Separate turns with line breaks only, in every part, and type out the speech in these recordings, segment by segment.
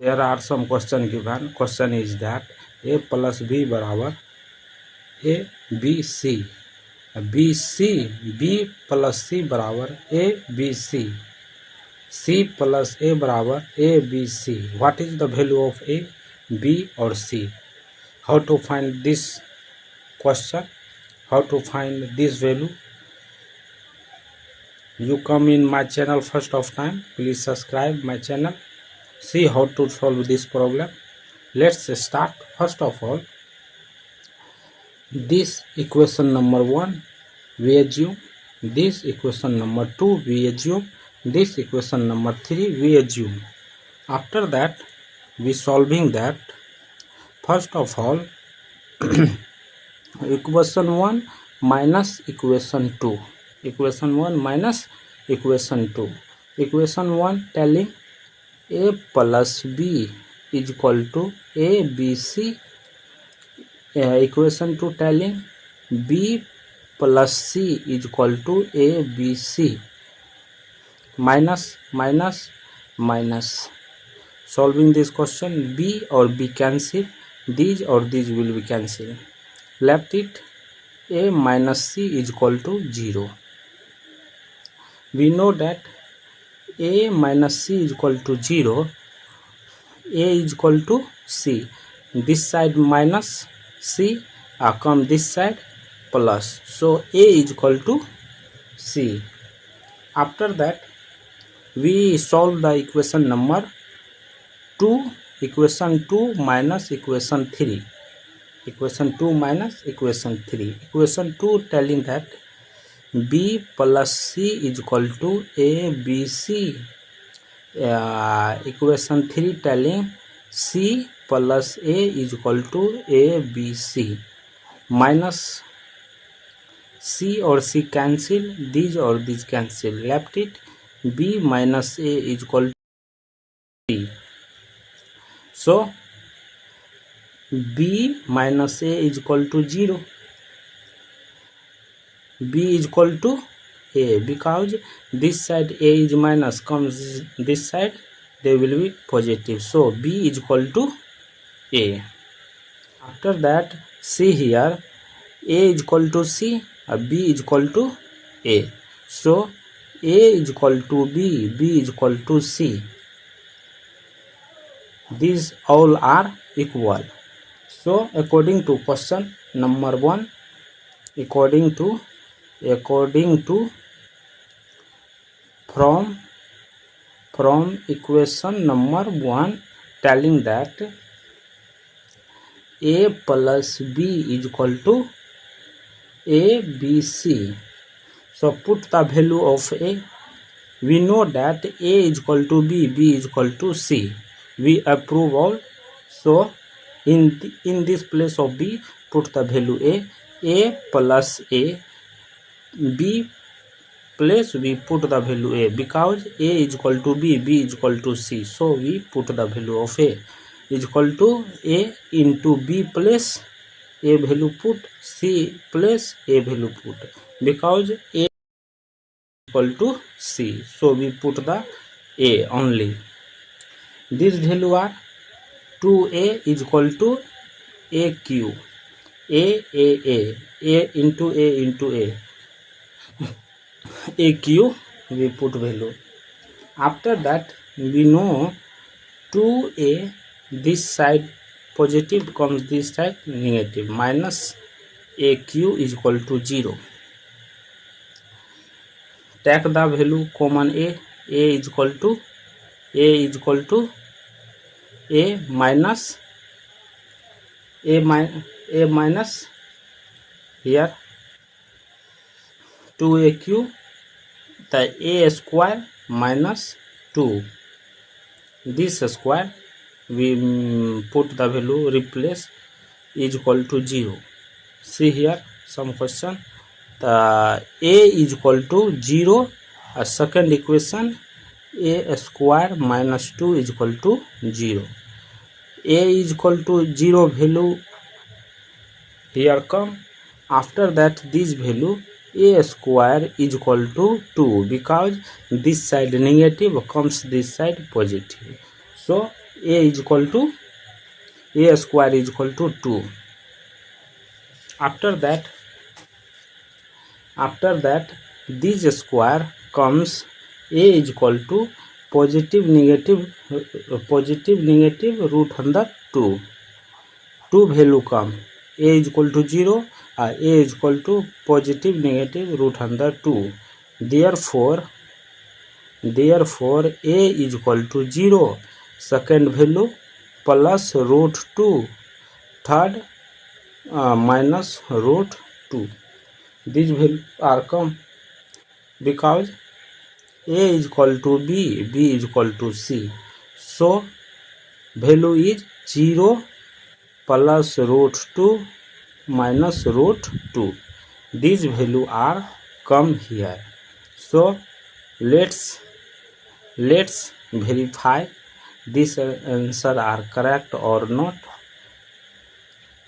There are some question given. Question is that a plus b बराबर a b c. b plus c बराबर a b c. c plus a बराबर a b c. What is the value of a, b or c? How to find this question? How to find this value? You come in my channel first of time, please subscribe my channel. See how to solve this problem. Let's start. First of all, this equation number 1 we assume, this equation number 2 we assume, this equation number 3 we assume. After that, we solving that. First of all, equation 1 minus equation 2, equation 1 minus equation 2. Equation 1 telling a plus b is equal to a b c. Equation 2 telling b plus c is equal to a b c. Minus minus minus. Solving this question, b or b cancel, these or these will be cancelled. Left it, a minus c is equal to 0. We know that a minus c is equal to 0. A is equal to c. This side minus c, come this side plus. So a is equal to c. After that, we solve the equation number 2, equation 2 minus equation 3. Equation 2 minus equation 3. Equation 2 telling that b plus c is equal to a b c. Equation 3 telling c plus a is equal to a b c. Minus c or c cancel, these or these cancel. Left it, b minus a is equal to c. So b minus a is equal to 0. b is equal to a, because this side a is minus, comes this side they will be positive. So b is equal to a. After that, see here, a is equal to c, b is equal to a. So a is equal to b is equal to c. These all are equal. So according to question number 1, according to from equation number 1 telling that a plus b is equal to a b c. So put the value of a. We know that a is equal to b is equal to c. We approve all. So in this place of b, put the value a plus a, b place we put the value a, because a is equal to b is equal to c. So we put the value of a is equal to a into b place a value put, c place a value put, because a is equal to c. So we put the a only. This value are 2a is equal to aq, a into a aq we put value. After that, we know 2a, this side positive comes this side negative, minus aq is equal to 0. Take the value common a is equal to a minus here 2aq, the a square minus 2, this square we put the value, replace, is equal to 0. See here some question, the a is equal to 0. A second equation, a square minus 2 is equal to 0. A is equal to 0 value here come. After that, this value a square is equal to 2, because this side negative comes this side positive. So a is equal to a square is equal to 2. After that this square comes a is equal to positive negative root under 2. 2 value come a is equal to 0 and a is equal to positive negative root under 2. Therefore a is equal to 0, second value plus root 2, third minus root 2. These values are come because a is equal to b is equal to c. So value is 0 plus root 2 minus root 2. These value are come here. So let's verify this answer are correct or not.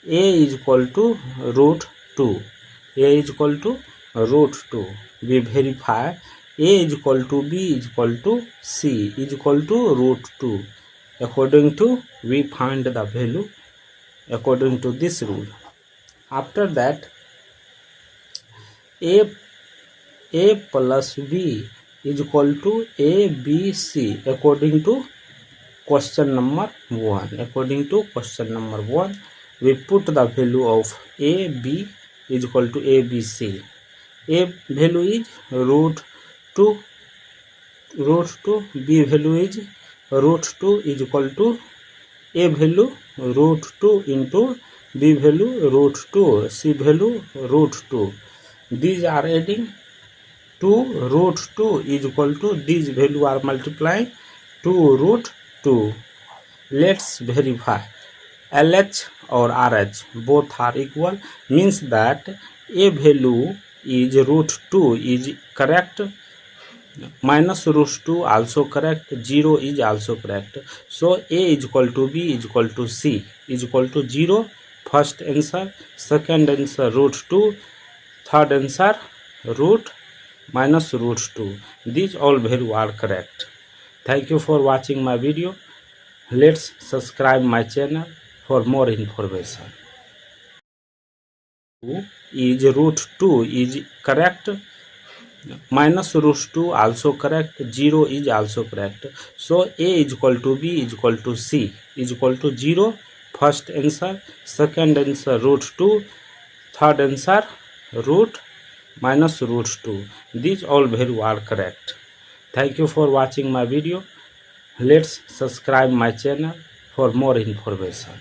A is equal to root 2. A is equal to root 2. We verify a is equal to b is equal to c is equal to root 2. According to we find the value according to this rule. After that a plus b is equal to a b c according to question number 1. According to question number 1, we put the value of a b is equal to a b c. A value is root 2, b value is root 2 is equal to a value root 2 into b value root 2, c value root 2. These are adding to root 2 is equal to these value are multiplying to root 2. Let's verify LH or RH both are equal, means that a value is root 2 is correct, minus root 2 also correct, 0 is also correct. So a is equal to b is equal to c is equal to 0. First answer, second answer root 2, third answer root minus root 2. These all value are correct. Thank you for watching my video. Let's subscribe my channel for more information. Is root 2 is correct, minus root 2 also correct, 0 is also correct. So a is equal to b is equal to c is equal to 0. First answer, second answer root 2, third answer root minus root 2. These all value are correct. Thank you for watching my video. Let's subscribe my channel for more information.